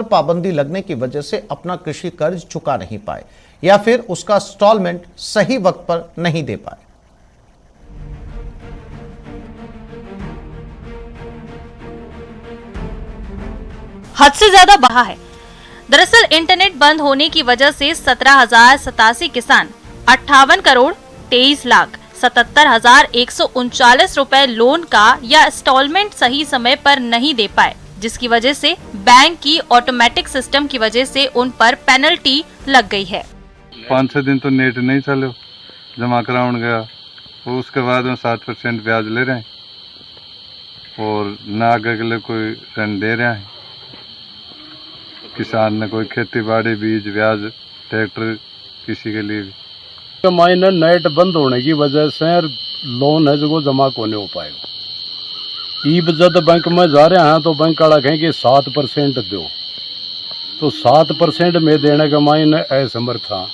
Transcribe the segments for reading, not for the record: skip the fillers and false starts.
पाबंदी लगने की वजह से अपना कृषि कर्ज चुका नहीं पाए या फिर उसका इंस्टॉलमेंट सही वक्त पर नहीं दे पाए। हद से ज्यादा बढ़ा है। दरअसल इंटरनेट बंद होने की वजह से 17,087 किसान 58 करोड़ 23 लाख 77,139 रुपए लोन का या इंस्टॉलमेंट सही समय पर नहीं दे पाए, जिसकी वजह से बैंक की ऑटोमेटिक सिस्टम की वजह से उन पर पेनल्टी लग गई है। 5-6 दिन तो नेट नहीं चलो, जमा कराउन गया, उसके बाद में 7% ब्याज ले रहे हैं और ना आगे के लिए कोई ऋण दे रहे हैं। किसान ने कोई खेती बाड़ी, बीज, ब्याज, ट्रैक्टर किसी के लिए भी। माइनर नेट बंद होने की वजह से लोन है जो जमा को नहीं हो पाएगा। जब बैंक में जा रहे हैं तो बैंक वाला कहेंगे 7% दो, तो 7% में देने के मायने असमर्थ था।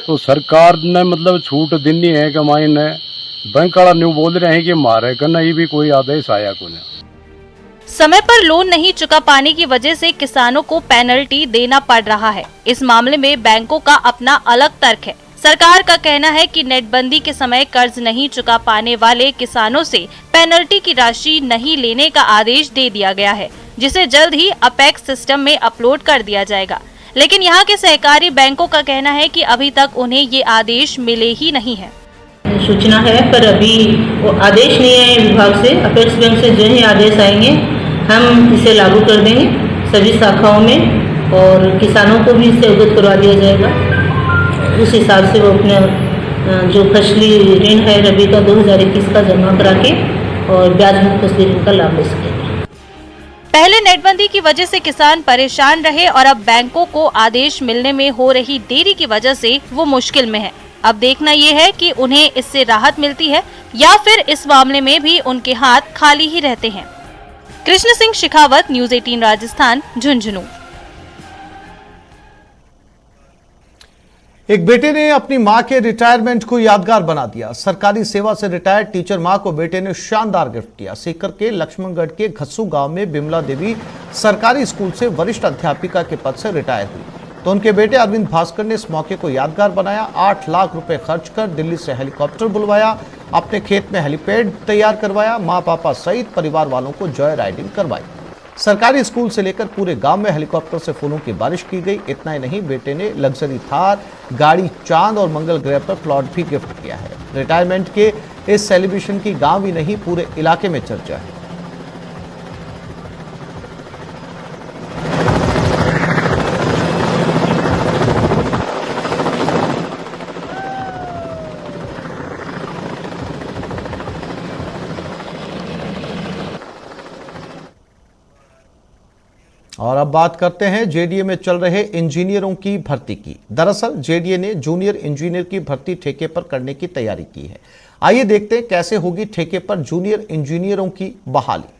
तो सरकार ने मतलब छूट देनी है कि मायने बैंक वाला न्यू बोल रहे हैं कि मारे करना ये भी कोई आदेश आया को नहीं। समय पर लोन नहीं चुका पाने की वजह से किसानों को पेनल्टी देना पड़ रहा है। इस मामले में बैंकों का अपना अलग तर्क है। सरकार का कहना है कि नेटबंदी के समय कर्ज नहीं चुका पाने वाले किसानों से पेनल्टी की राशि नहीं लेने का आदेश दे दिया गया है, जिसे जल्द ही अपेक्स सिस्टम में अपलोड कर दिया जाएगा। लेकिन यहाँ के सहकारी बैंकों का कहना है कि अभी तक उन्हें ये आदेश मिले ही नहीं है। सूचना है पर अभी वो आदेश नहीं आए विभाग से। अपेक्स बैंक से जो ही आदेश आएंगे हम इसे लागू कर देंगे सभी शाखाओं में और किसानों को भी इससे अवगत करवा दिया जाएगा। उस हिसाब से वो अपने जो फसली ऋण है रबी का 2021 का जमा करा के और ब्याज मुक्त फसली ऋण का लाभ ले सकेंगे। पहले नेटबंदी की वजह से किसान परेशान रहे और अब बैंकों को आदेश मिलने में हो रही देरी की वजह से वो मुश्किल में है। अब देखना ये है कि उन्हें इससे राहत मिलती है या फिर इस मामले में भी उनके हाथ खाली ही रहते हैं। कृष्ण सिंह शेखावत, न्यूज़ 18 राजस्थान, झुंझुनू। एक बेटे ने अपनी मां के रिटायरमेंट को यादगार बना दिया। सरकारी सेवा से रिटायर्ड टीचर मां को बेटे ने शानदार गिफ्ट किया। सीकर के लक्ष्मणगढ़ के घस्सू गांव में बिमला देवी सरकारी स्कूल से वरिष्ठ अध्यापिका के पद से रिटायर हुई, तो उनके बेटे अरविंद भास्कर ने इस मौके को यादगार बनाया। 8 लाख रुपए खर्च कर दिल्ली से हेलीकॉप्टर बुलवाया, अपने खेत में हेलीपैड तैयार करवाया, माँ पापा सहित परिवार वालों को जॉय राइडिंग करवाई। सरकारी स्कूल से लेकर पूरे गांव में हेलीकॉप्टर से फूलों की बारिश की गई। इतना ही नहीं, बेटे ने लग्जरी थार, गाड़ी, चांद और मंगल ग्रह पर प्लॉट भी गिफ्ट किया है। रिटायरमेंट के इस सेलिब्रेशन की गांव ही नहीं पूरे इलाके में चर्चा है। और अब बात करते हैं जेडीए में चल रहे इंजीनियरों की भर्ती की। दरअसल जेडीए ने जूनियर इंजीनियर की भर्ती ठेके पर करने की तैयारी की है। आइए देखते हैं कैसे होगी ठेके पर जूनियर इंजीनियरों की बहाली।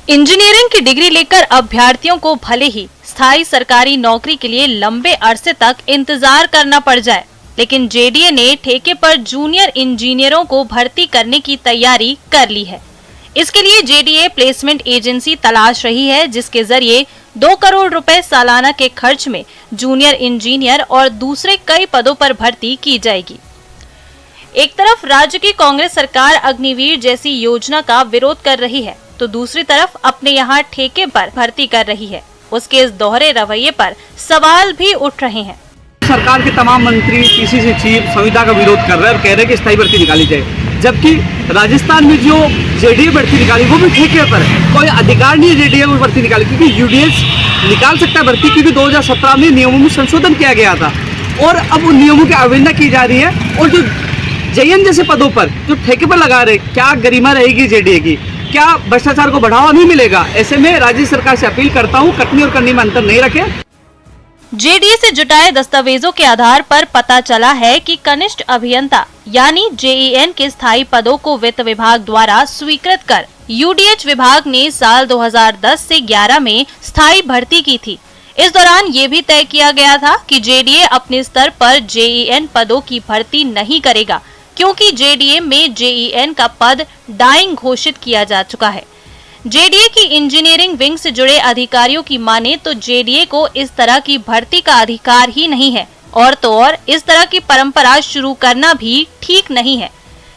इंजीनियरिंग की डिग्री लेकर अभ्यर्थियों को भले ही स्थायी सरकारी नौकरी के लिए लंबे अरसे तक इंतजार करना पड़ जाए, लेकिन जेडीए ने ठेके पर जूनियर इंजीनियरों को भर्ती करने की तैयारी कर ली है। इसके लिए जेडीए प्लेसमेंट एजेंसी तलाश रही है, जिसके जरिए 2 करोड़ रुपए सालाना के खर्च में जूनियर इंजीनियर और दूसरे कई पदों पर भर्ती की जाएगी। एक तरफ राज्य की कांग्रेस सरकार अग्निवीर जैसी योजना का विरोध कर रही है, तो दूसरी तरफ अपने यहाँ ठेके पर भर्ती कर रही है। उसके इस दोहरे रवैये पर सवाल भी उठ रहे हैं। सरकार के तमाम मंत्री, पीसीसी चीफ संविदा का विरोध कर रहे हैं और कह रहे हैं कि स्थायी भर्ती निकाली जाए, जबकि राजस्थान में जो जेडीए भर्ती निकाली वो भी ठेके पर है। कोई अधिकार नहीं है जेडीए को भर्ती निकाली, क्योंकि यूडीएस निकाल सकता है भर्ती, क्योंकि 2017 में नियमों में संशोधन किया गया था और अब उन नियमों की अवहेलना की जा रही है। और जो जेएन जैसे पदों पर जो ठेके पर लगा रहे, क्या गरिमा रहेगी जेडीए की? क्या भ्रष्टाचार को बढ़ावा नहीं मिलेगा? ऐसे में राज्य सरकार से अपील करता हूँ, कटनी और करनी में अंतर नहीं रखे। जेडीए से जुटाए दस्तावेजों के आधार पर पता चला है कि कनिष्ठ अभियंता यानी जेईएन के स्थायी पदों को वित्त विभाग द्वारा स्वीकृत कर यूडीएच विभाग ने साल 2010 से 11 में स्थायी भर्ती की थी। इस दौरान ये भी तय किया गया था कि जेडीए अपने स्तर पर जेईएन पदों की भर्ती नहीं करेगा, क्योंकि जेडीए में जेईएन का पद डाइंग घोषित किया जा चुका है। जेडीए की इंजीनियरिंग विंग से जुड़े अधिकारियों की माने तो जेडीए को इस तरह की भर्ती का अधिकार ही नहीं है, और तो और इस तरह की परंपरा शुरू करना भी ठीक नहीं है।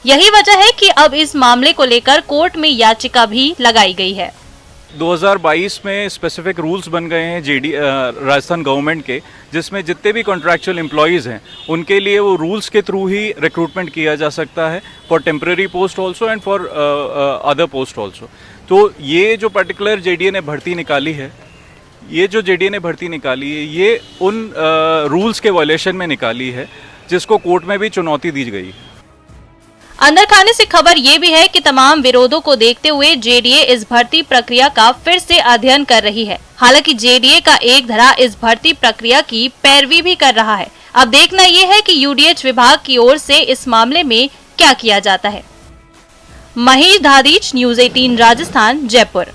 यही वजह है कि अब इस मामले को लेकर कोर्ट में याचिका भी लगाई गई है। 2022 में स्पेसिफिक रूल्स बन गए हैं राजस्थान गवर्नमेंट के, जिसमें जितने भी कॉन्ट्रैक्चुअल एम्प्लॉयज़ हैं उनके लिए वो रूल्स के थ्रू ही रिक्रूटमेंट किया जा सकता है, for temporary post also and for other post also. तो ये जो पर्टिकुलर जेडीए ने भर्ती निकाली है, ये उन रूल्स के वायलेशन में निकाली है, जिसको कोर्ट में भी चुनौती दी गई है। अंदर खाने से खबर ये भी है कि तमाम विरोधों को देखते हुए जेडीए इस भर्ती प्रक्रिया का फिर से अध्ययन कर रही है। हालांकि जेडीए का एक धड़ा इस भर्ती प्रक्रिया की पैरवी भी कर रहा है। अब देखना ये है कि यूडीएच विभाग की ओर से इस मामले में क्या किया जाता है। महेश धादीच, न्यूज़ 18 राजस्थान, जयपुर।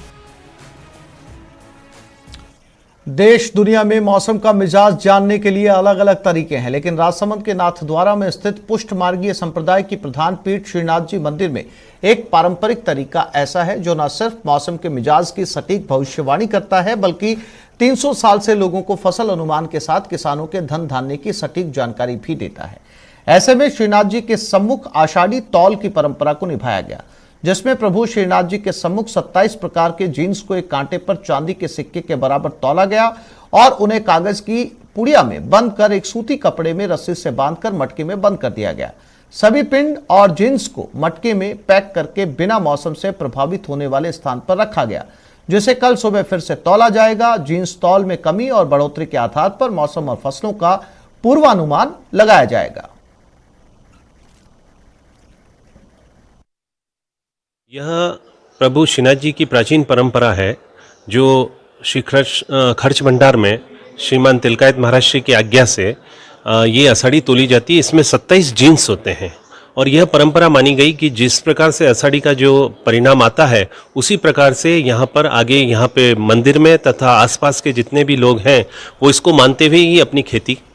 देश दुनिया में मौसम का मिजाज जानने के लिए अलग अलग तरीके हैं, लेकिन राजसमंद के नाथद्वारा में स्थित पुष्ट मार्गीय संप्रदाय की प्रधान पीठ श्रीनाथ जी मंदिर में एक पारंपरिक तरीका ऐसा है जो न सिर्फ मौसम के मिजाज की सटीक भविष्यवाणी करता है, बल्कि 300 साल से लोगों को फसल अनुमान के साथ किसानों के धन धान्य की सटीक जानकारी भी देता है। ऐसे में श्रीनाथ जी के सम्मुख आषाढ़ी तौल की परंपरा को निभाया गया, जिसमें प्रभु श्रीनाथ जी के सम्मुख 27 प्रकार के जीन्स को एक कांटे पर चांदी के सिक्के के बराबर तौला गया और उन्हें कागज की पुड़िया में बंद कर एक सूती कपड़े में रस्सी से बांधकर मटके में बंद कर दिया गया। सभी पिंड और जीन्स को मटके में पैक करके बिना मौसम से प्रभावित होने वाले स्थान पर रखा गया, जिसे कल सुबह फिर से तौला जाएगा। जीन्स तौल में कमी और बढ़ोतरी के आधार पर मौसम और फसलों का पूर्वानुमान लगाया जाएगा। यह प्रभु श्रीनाथ जी की प्राचीन परंपरा है, जो श्री खर्च भंडार में श्रीमान तिलकायत महाराज श्री की आज्ञा से ये आषाढ़ी तोली जाती है। इसमें 27 जीन्स होते हैं और यह परंपरा मानी गई कि जिस प्रकार से आषाढ़ी का जो परिणाम आता है उसी प्रकार से यहाँ पर आगे यहाँ पे मंदिर में तथा आसपास के जितने भी लोग हैं वो इसको मानते हुए ही अपनी खेती